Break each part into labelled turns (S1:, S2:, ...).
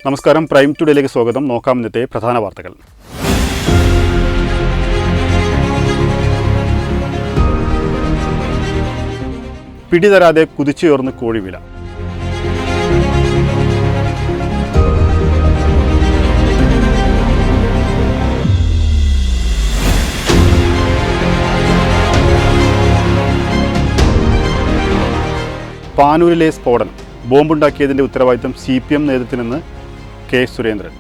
S1: നമസ്കാരം, പ്രൈം ടുഡേയിലേക്ക് സ്വാഗതം. നോക്കാം ഇന്നത്തെ പ്രധാന വാർത്തകൾ. പിടിതരാതെ കുതിച്ചുയർന്ന് കോഴിവില. പാനൂരിലെ സ്ഫോടനം, ബോംബുണ്ടാക്കിയതിൻ്റെ ഉത്തരവാദിത്തം CPM നേതൃത്വത്തിനെന്ന് കെ സുരേന്ദ്രൻ.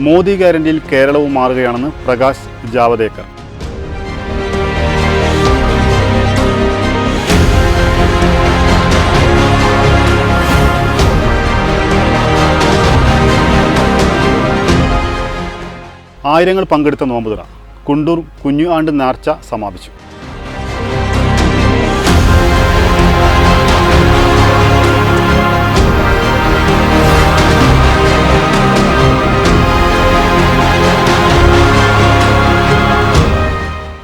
S1: മോദി ഗ്യാരണ്ടിയിൽ കേരളവും മാറുകയാണെന്ന് പ്രകാശ് ജാവദേക്കർ. ആയിരങ്ങൾ പങ്കെടുത്ത നോമ്പുതുറ. കുണ്ടൂർ കുഞ്ഞു ആണ്ട് നേർച്ച സമാപിച്ചു.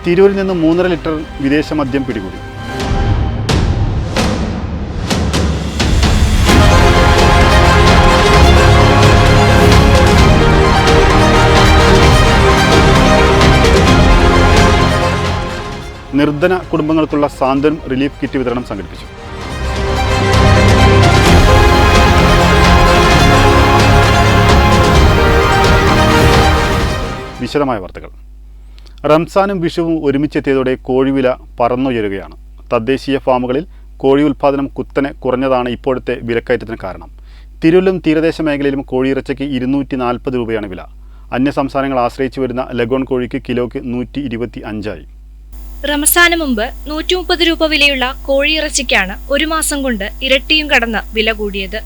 S1: തിരൂരിൽ നിന്ന് 3.5 ലിറ്റർ വിദേശ മദ്യം പിടികൂടി. നിർധന കുടുംബങ്ങൾക്കുള്ള സാന്ത്വനം റിലീഫ് കിറ്റ് വിതരണം സംഘടിപ്പിച്ചു. വിശദമായ വാർത്തകൾ. റംസാനും വിഷുവും ഒരുമിച്ചെത്തിയതോടെ കോഴിവില പറന്നുയരുകയാണ്. തദ്ദേശീയ ഫാമുകളിൽ കോഴി ഉൽപ്പാദനം കുത്തനെ കുറഞ്ഞതാണ് ഇപ്പോഴത്തെ വിലക്കയറ്റത്തിന് കാരണം. തിരൂരിലും തീരദേശ മേഖലയിലും കോഴിയിറച്ചിക്ക് 240 രൂപയാണ് വില. അന്യസംസ്ഥാനങ്ങൾ ആശ്രയിച്ചു വരുന്ന ലഗോൺ കോഴിക്ക് കിലോയ്ക്ക് 125 ആയി.
S2: റമസാന് മുമ്പ് 130 രൂപ വിലയുള്ള കോഴിയിറച്ചിക്കാണ് ഒരു മാസം കൊണ്ട് ഇരട്ടിയും കടന്ന് വില കൂടിയത്.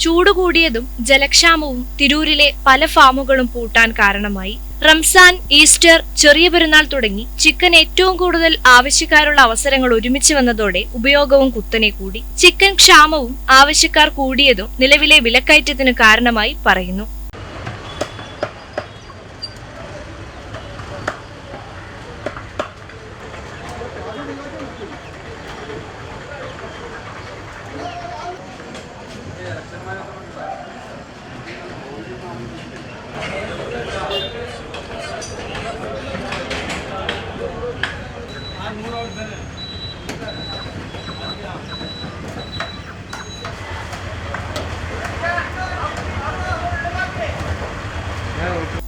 S2: ചൂട് കൂടിയതും ജലക്ഷാമവും തിരൂരിലെ പല ഫാമുകളും പൂട്ടാൻ കാരണമായി. റംസാൻ, ഈസ്റ്റർ, ചെറിയ പെരുന്നാൾ തുടങ്ങി ചിക്കൻ ഏറ്റവും കൂടുതൽ ആവശ്യക്കാരുള്ള അവസരങ്ങൾ ഒരുമിച്ച് വന്നതോടെ ഉപയോഗവും കുത്തനെ കൂടി. ചിക്കൻ ക്ഷാമവും ആവശ്യക്കാർ കൂടിയതും നിലവിലെ വിലക്കയറ്റത്തിന് കാരണമായി പറയുന്നു.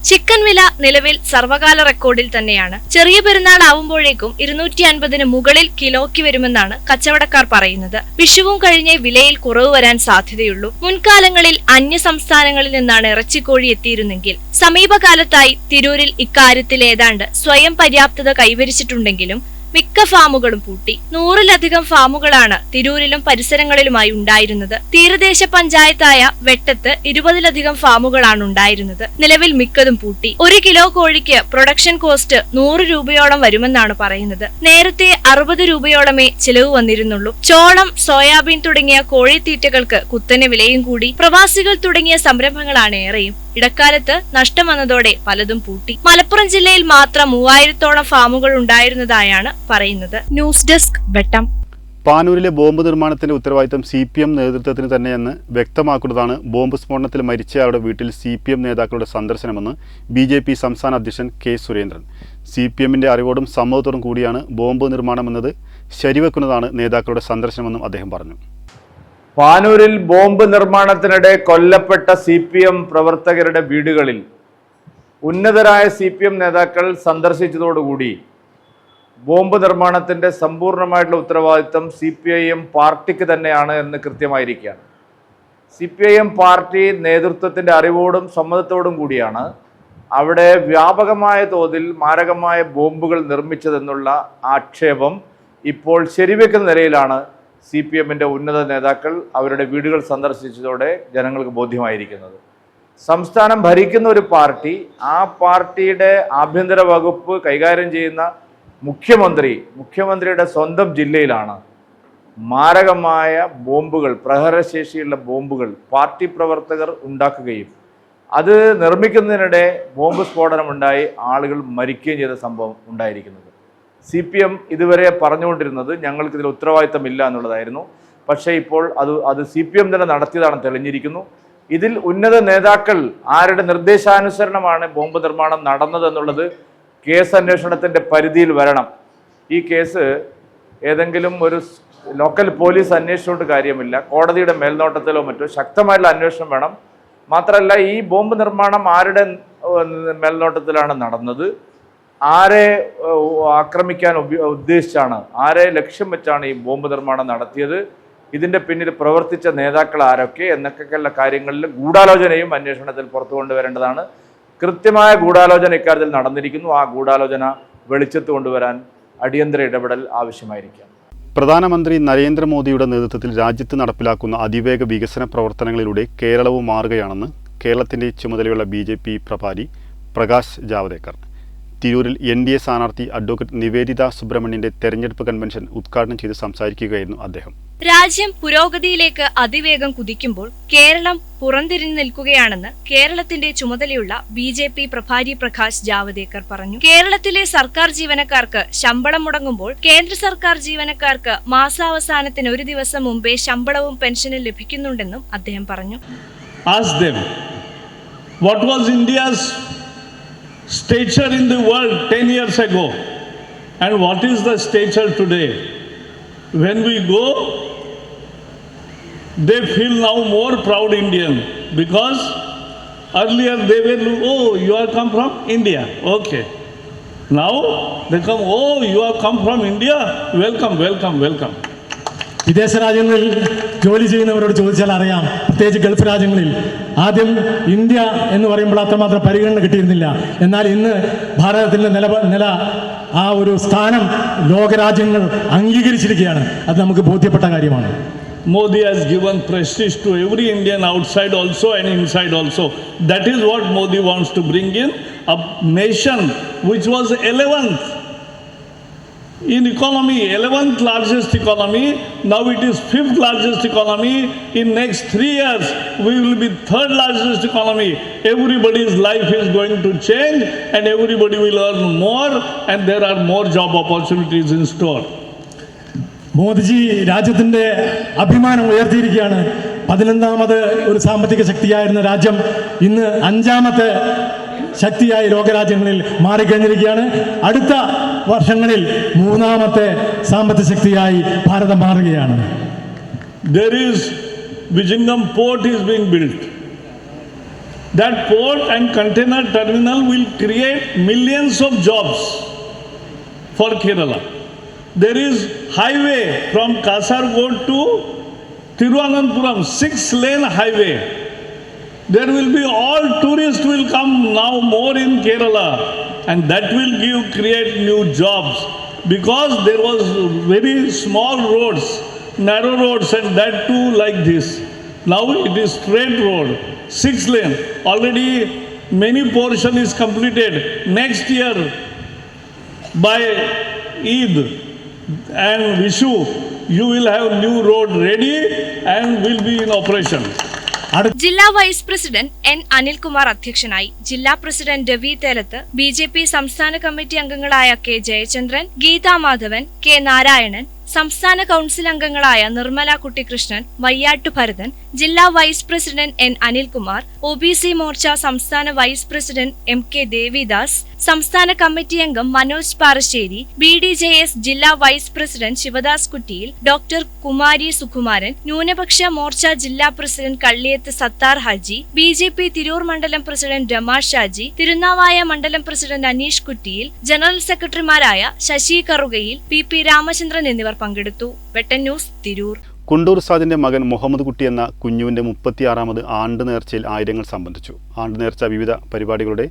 S2: ചിക്കൻ വില നിലവിൽ സർവകാല റെക്കോർഡിൽ തന്നെയാണ്. ചെറിയ പെരുന്നാൾ ആവുമ്പോഴേക്കും 250-ന് മുകളിൽ കിലോയ്ക്ക് വരുമെന്നാണ് കച്ചവടക്കാർ പറയുന്നത്. വിഷുവും കഴിഞ്ഞേ വിലയിൽ കുറവ് വരാൻ സാധ്യതയുള്ളൂ. മുൻകാലങ്ങളിൽ അന്യ സംസ്ഥാനങ്ങളിൽ നിന്നാണ് ഇറച്ചിക്കോഴി എത്തിയിരുന്നെങ്കിൽ സമീപകാലത്തായി തിരൂരിൽ ഇക്കാര്യത്തിൽ ഏതാണ്ട് സ്വയം പര്യാപ്തത കൈവരിച്ചിട്ടുണ്ടെങ്കിലും മിക്ക ഫാമുകളും പൂട്ടി. 100-ലധികം ഫാമുകളാണ് തിരൂരിലും പരിസരങ്ങളിലുമായി ഉണ്ടായിരുന്നത്. തീരദേശ പഞ്ചായത്തായ വെട്ടത്ത് 20-ലധികം ഫാമുകളാണ് ഉണ്ടായിരുന്നത്. നിലവിൽ മിക്കതും പൂട്ടി. 1 കിലോ കോഴിക്ക് പ്രൊഡക്ഷൻ കോസ്റ്റ് 100 രൂപയോളം വരുമെന്നാണ് പറയുന്നത്. നേരത്തെ 60 രൂപയോളമേ ചിലവ് വന്നിരുന്നുള്ളൂ. ചോളം, സോയാബീൻ തുടങ്ങിയ കോഴിത്തീറ്റകൾക്ക് കുത്തനെ വിലയും കൂടി. പ്രവാസികൾ തുടങ്ങിയ സംരംഭങ്ങളാണ് ഏറെയും. ഇടക്കാലത്ത് നഷ്ടം വന്നതോടെ പലതും പൂട്ടി. മലപ്പുറം ജില്ലയിൽ മാത്രം 3000-ഓളം ഫാമുകൾ ഉണ്ടായിരുന്നതായാണ് പറയുന്നത്. ന്യൂസ് ഡെസ്ക് വെട്ടം.
S1: പാനൂരിലെ ബോംബ് നിർമ്മാണത്തിന്റെ ഉത്തരവാദിത്തം CPM നേതൃത്വത്തിന് തന്നെയെന്ന് വ്യക്തമാക്കുന്നതാണ് ബോംബ് സ്ഫോടനത്തിൽ മരിച്ചയാളുടെ വീട്ടിൽ CPM നേതാക്കളുടെ സന്ദർശനമെന്ന് BJP സംസ്ഥാന അധ്യക്ഷൻ കെ സുരേന്ദ്രൻ. CPMന്റെ അറിവോടും സമ്മതത്തോടും കൂടിയാണ് ബോംബ് നിർമ്മാണമെന്നത് ശരിവെക്കുന്നതാണ് നേതാക്കളുടെ സന്ദർശനമെന്നും അദ്ദേഹം പറഞ്ഞു.
S3: പാനൂരിൽ ബോംബ് നിർമ്മാണത്തിനിടെ കൊല്ലപ്പെട്ട CPM പ്രവർത്തകരുടെ വീടുകളിൽ ഉന്നതരായ CPM നേതാക്കൾ സന്ദർശിച്ചതോടുകൂടി ബോംബ് നിർമ്മാണത്തിന്റെ സമ്പൂർണ്ണമായിട്ടുള്ള ഉത്തരവാദിത്തം CPIM പാർട്ടിക്ക് തന്നെയാണ് എന്ന് കൃത്യമായിരിക്കുകയാണ്. CPIM പാർട്ടി നേതൃത്വത്തിന്റെ അറിവോടും സമ്മതത്തോടും കൂടിയാണ് അവിടെ വ്യാപകമായ തോതിൽ മാരകമായ ബോംബുകൾ നിർമ്മിച്ചതെന്നുള്ള ആക്ഷേപം ഇപ്പോൾ ശരിവെക്കുന്ന നിലയിലാണ് CPMൻ്റെ ഉന്നത നേതാക്കൾ അവരുടെ വീടുകൾ സന്ദർശിച്ചതോടെ ജനങ്ങൾക്ക് ബോധ്യമായിരിക്കുന്നത്. സംസ്ഥാനം ഭരിക്കുന്ന ഒരു പാർട്ടി, ആ പാർട്ടിയുടെ ആഭ്യന്തര വകുപ്പ് കൈകാര്യം ചെയ്യുന്ന മുഖ്യമന്ത്രിയുടെ സ്വന്തം ജില്ലയിലാണ് മാരകമായ ബോംബുകൾ, പ്രഹരശേഷിയുള്ള ബോംബുകൾ പാർട്ടി പ്രവർത്തകർ ഉണ്ടാക്കുകയും അത് നിർമ്മിക്കുന്നതിനിടെ ബോംബ് സ്ഫോടനമുണ്ടായി ആളുകൾ മരിക്കുകയും ചെയ്ത സംഭവം ഉണ്ടായിരിക്കുന്നത്. CPM ഇതുവരെ പറഞ്ഞുകൊണ്ടിരുന്നത് ഞങ്ങൾക്കിതിൽ ഉത്തരവാദിത്തമില്ല എന്നുള്ളതായിരുന്നു. പക്ഷേ ഇപ്പോൾ അത് CPM തന്നെ നടത്തിയതാണെന്ന് തെളിഞ്ഞിരിക്കുന്നു. ഇതിൽ ഉന്നത നേതാക്കൾ ആരുടെ നിർദ്ദേശാനുസരണമാണ് ബോംബ് നിർമ്മാണം നടന്നതെന്നുള്ളത് കേസ് അന്വേഷണത്തിൻ്റെ പരിധിയിൽ വരണം. ഈ കേസ് ഏതെങ്കിലും ഒരു ലോക്കൽ പോലീസ് അന്വേഷിച്ചുകൊണ്ട് കാര്യമില്ല. കോടതിയുടെ മേൽനോട്ടത്തിലോ മറ്റോ ശക്തമായിട്ടുള്ള അന്വേഷണം വേണം. മാത്രമല്ല, ഈ ബോംബ് നിർമ്മാണം ആരുടെ മേൽനോട്ടത്തിലാണ് നടന്നത്, ആരെ ആക്രമിക്കാൻ ഉദ്ദേശിച്ചാണ്, ആരെ ലക്ഷ്യം വെച്ചാണ് ഈ ബോംബ് നിർമ്മാണം നടത്തിയത്, ഇതിൻ്റെ പിന്നിൽ പ്രവർത്തിച്ച നേതാക്കൾ ആരൊക്കെ എന്നൊക്കെയുള്ള കാര്യങ്ങളിൽ ഗൂഢാലോചനയും അന്വേഷണത്തിൽ പുറത്തു കൊണ്ടുവരേണ്ടതാണ്. കൃത്യമായ ഗൂഢാലോചന ഇക്കാര്യത്തിൽ നടന്നിരിക്കുന്നു. ആ ഗൂഢാലോചന വെളിച്ചത്ത് കൊണ്ടുവരാൻ അടിയന്തര ഇടപെടൽ ആവശ്യമായിരിക്കാം.
S1: പ്രധാനമന്ത്രി നരേന്ദ്രമോദിയുടെ നേതൃത്വത്തിൽ രാജ്യത്ത് നടപ്പിലാക്കുന്ന അതിവേഗ വികസന പ്രവർത്തനങ്ങളിലൂടെ കേരളവും മാറുകയാണെന്ന് കേരളത്തിൻ്റെ ചുമതലയുള്ള BJP പ്രഭാരി പ്രകാശ് ജാവദേക്കർ തിരൂരിൽ NDA സ്ഥാനാർത്ഥി അഡ്വക്കേറ്റ് നിവേദിത സുബ്രഹ്മണ്യന്റെ തെരഞ്ഞെടുപ്പ് കൺവെൻഷൻ ഉദ്ഘാടനം ചെയ്ത് സംസാരിക്കുകയായിരുന്നു അദ്ദേഹം.
S2: രാജ്യം പുരോഗതിയിലേക്ക് അതിവേഗം കുതിക്കുമ്പോൾ കേരളം പുറംതിരിഞ്ഞു നിൽക്കുകയാണെന്ന് കേരളത്തിന്റെ ചുമതലയുള്ള BJP പ്രഭാരി പ്രകാശ് ജാവദേക്കർ പറഞ്ഞു. കേരളത്തിലെ സർക്കാർ ജീവനക്കാർക്ക് ശമ്പളം മുടങ്ങുമ്പോൾ കേന്ദ്ര സർക്കാർ ജീവനക്കാർക്ക് മാസാവസാനത്തിന് ഒരു ദിവസം മുമ്പേ ശമ്പളവും പെൻഷനും ലഭിക്കുന്നുണ്ടെന്നും അദ്ദേഹം പറഞ്ഞു.
S4: Ask them, what was India's stature in the world 10 years ago and what is the stature today? When we go, they feel now more proud Indian because earlier they were, oh, you have come from India, okay. Now they come, oh, you have come from India, welcome, welcome, welcome.
S5: വിദേശ രാജ്യങ്ങളിൽ ജോലി ചെയ്യുന്നവരോട് ചോദിച്ചാൽ അറിയാം, പ്രത്യേകിച്ച് Gulf രാജ്യങ്ങളിൽ ആദ്യം India എന്ന് പറയുമ്പോൾ അത്രമാത്രം പരിഗണന കിട്ടിയിരുന്നില്ല. എന്നാൽ ഇന്ന് ഭാരതത്തിൻ്റെ നില ആ ഒരു സ്ഥാനം ലോകരാജ്യങ്ങൾ അംഗീകരിച്ചിരിക്കുകയാണ്. അത് നമുക്ക് ബോധ്യപ്പെട്ട കാര്യമാണ്.
S4: Modi has given prestige to every Indian outside also and inside also. That is what Modi wants to bring in. A nation which was 11th in economy, 11th largest economy, now it is 5th largest economy. In next 3 years, we will be 3rd largest economy. Everybody's life is going to change and everybody will earn more and there are more job opportunities in store.
S5: Modiji രാജ്യത്തിൻ്റെ അഭിമാനം ഉയർത്തിയിരിക്കുകയാണ്. 11ാമത് ഒരു സാമ്പത്തിക ശക്തിയായിരുന്ന രാജ്യം ഇന്ന് 5ാമത്തെ ശക്തിയായി ലോകരാജ്യങ്ങളിൽ മാറിക്കഴിഞ്ഞിരിക്കുകയാണ്. അടുത്ത വർഷങ്ങളിൽ 3ാമത്തെ സാമ്പത്തിക ശക്തിയായി ഭാരതം മാറുകയാണ്.
S4: There is Vizhinjam port is being built. That port and container terminal will create millions of jobs for Kerala. There is highway from Kasaragod to Thiruvananthapuram, 6-lane highway. There will be all tourists will come now more in Kerala and that will create new jobs because there was very small roads, narrow roads and that too like this. Now it is straight road, 6-lane. Already many portion is completed. Next year by Eid and Vishu, you will have new road ready and will be in operation.
S2: ജില്ലാ vice president N. Anilkumar അധ്യക്ഷനായി. ജില്ലാ president Ravi Thelath, BJP സംസ്ഥാന committee അംഗങ്ങളായ K. Jayachandran, Geetha Madhavan, K. Narayanan, സംസ്ഥാന council അംഗങ്ങളായ നിർമ്മല കുട്ടികൃഷ്ണൻ, വയ്യാട്ടു ഭരതൻ, ജില്ലാ vice president N. Anilkumar, OBC Morcha സംസ്ഥാന vice president MK Devidas, സംസ്ഥാന കമ്മിറ്റി അംഗം മനോജ് പാറശ്ശേരി, BDJS ജില്ലാ vice president Sivadas Kuttiyil, doctor Kumari Sukumaran, ന്യൂനപക്ഷ മോർച്ച ജില്ലാ പ്രസിഡന്റ് കള്ളിയത്ത് സത്താർ ഹാജി, BJP തിരൂർ മണ്ഡലം പ്രസിഡന്റ് രമാ ഷാജി, തിരുനാവായ മണ്ഡലം പ്രസിഡന്റ് അനീഷ് കുറ്റിയിൽ, ജനറൽ സെക്രട്ടറിമാരായ ശശി കറുകയിൽ, PP രാമചന്ദ്രൻ എന്നിവർ പങ്കെടുത്തു. വെട്ടൻ ന്യൂസ്, തിരൂർ.
S1: കുണ്ടൂർ സാദിന്റെ മകൻ മുഹമ്മദ് കുട്ടി എന്ന കുഞ്ഞുവിന്റെ 36ാമത് ആണ്ട് നേർച്ചയിൽ ആയിരങ്ങൾ സംബന്ധിച്ചു. ആണ്ട് നേർച്ച വിവിധ പരിപാടികളുടെ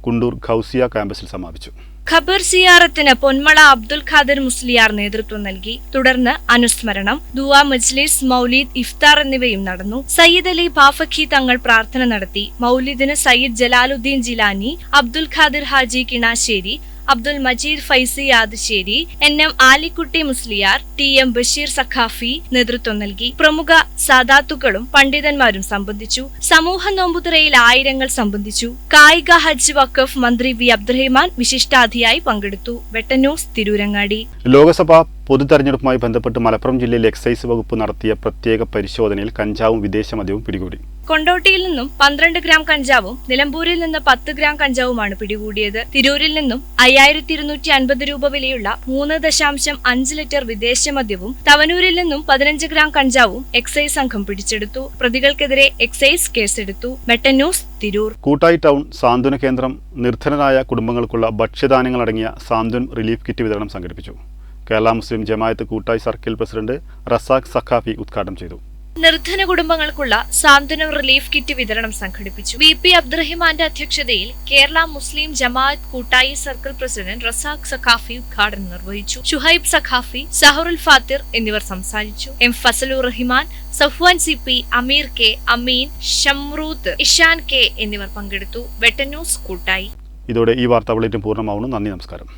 S1: കുണ്ടൂർ ഖൗസിയ ക്യാമ്പസിൽ സമാപിച്ചു.
S2: ഖബർ സിയാറത്തിന് പൊന്മള അബ്ദുൽ ഖാദിർ മുസ്ലിയാർ നേതൃത്വം നൽകി. തുടർന്ന് അനുസ്മരണം, ദുആ മജ്ലിസ്, മൗലീദ്, ഇഫ്താർ എന്നിവയും നടന്നു. സയ്യിദ് അലി ബാഫഖി തങ്ങൾ പ്രാർത്ഥന നടത്തി. മൗലിദിന് സയ്യിദ് ജലാലുദ്ദീൻ ജിലാനി, അബ്ദുൽ ഖാദിർ ഹാജി കിണാശ്ശേരി, അബ്ദുൽ മജീദ് ഫൈസി യാദശ്ശേരി, NM ആലിക്കുട്ടി മുസ്ലിയാർ, TM ബഷീർ സഖാഫി നേതൃത്വം നൽകി. പ്രമുഖ സാദാത്തുക്കളും പണ്ഡിതന്മാരും സംബന്ധിച്ചു. സമൂഹ നോമ്പുതുറയിൽ ആയിരങ്ങൾ സംബന്ധിച്ചു. കായിക ഹജ്ജ് വഖഫ് മന്ത്രി V അബ്ദുറഹിമാൻ വിശിഷ്ടാതിഥിയായി പങ്കെടുത്തു. വെട്ടന്യൂസ്, തിരൂരങ്ങാടി.
S1: ലോക്സഭാ പൊതുതെരഞ്ഞെടുപ്പുമായി ബന്ധപ്പെട്ട് മലപ്പുറം ജില്ലയിൽ എക്സൈസ് വകുപ്പ് നടത്തിയ പ്രത്യേക പരിശോധനയിൽ കഞ്ചാവും വിദേശമദ്യവും പിടികൂടി.
S2: കൊണ്ടോട്ടിയിൽ നിന്നും 12 ഗ്രാം കഞ്ചാവും നിലമ്പൂരിൽ നിന്ന് 10 ഗ്രാം കഞ്ചാവുമാണ് പിടികൂടിയത്. തിരൂരിൽ നിന്നും 5250 രൂപ വിലയുള്ള 3.5 ലിറ്റർ വിദേശമദ്യവും തവനൂരിൽ നിന്നും 15 ഗ്രാം കഞ്ചാവും എക്സൈസ് സംഘം പിടിച്ചെടുത്തു. പ്രതികൾക്കെതിരെ എക്സൈസ് കേസെടുത്തു. മെട്ടന്യൂസ്, തിരൂർ.
S1: കൂട്ടായി ടൗൺ സാന്ത്വന കേന്ദ്രം നിർധനരായ കുടുംബങ്ങൾക്കുള്ള ഭക്ഷ്യധാന്യങ്ങളടങ്ങിയ സാന്ത്വൻ റിലീഫ് കിറ്റ് വിതരണം സംഘടിപ്പിച്ചു. കേരള മുസ്ലിം ജമാഅത്ത് കൂട്ടായി സർക്കിൾ പ്രസിഡന്റ് റസാഖ് സഖാഫി ഉദ്ഘാടനം ചെയ്തു.
S2: നിർധന കുടുംബങ്ങൾക്കുള്ള സാന്ത്വനം റിലീഫ് കിറ്റ് വിതരണം സംഘടിപ്പിച്ചു. VP അബ്ദുറഹിമാന്റെ അധ്യക്ഷതയിൽ കേരള മുസ്ലിം ജമാഅത്ത് കൂട്ടായി സർക്കിൾ പ്രസിഡന്റ് റസാഖ് സഖാഫി ഉദ്ഘാടനം നിർവഹിച്ചു. ഷുഹൈബ് സഖാഫി, സഹറുൽ ഫാത്തിർ എന്നിവർ സംസാരിച്ചു. M ഫസലുർ റഹിമാൻ, സഫ്വാൻ CP, അമീർ K, അമീൻ, ഷംറൂത്ത്, ഇഷാൻ K എന്നിവർ പങ്കെടുത്തു. വെട്ടന്യൂസ്, കൂട്ടായി.
S1: ഇതോടെ ഈ വാർത്താ ബുള്ളറ്റിൻ പൂർണ്ണമാവുന്നു. നന്ദി, നമസ്കാരം.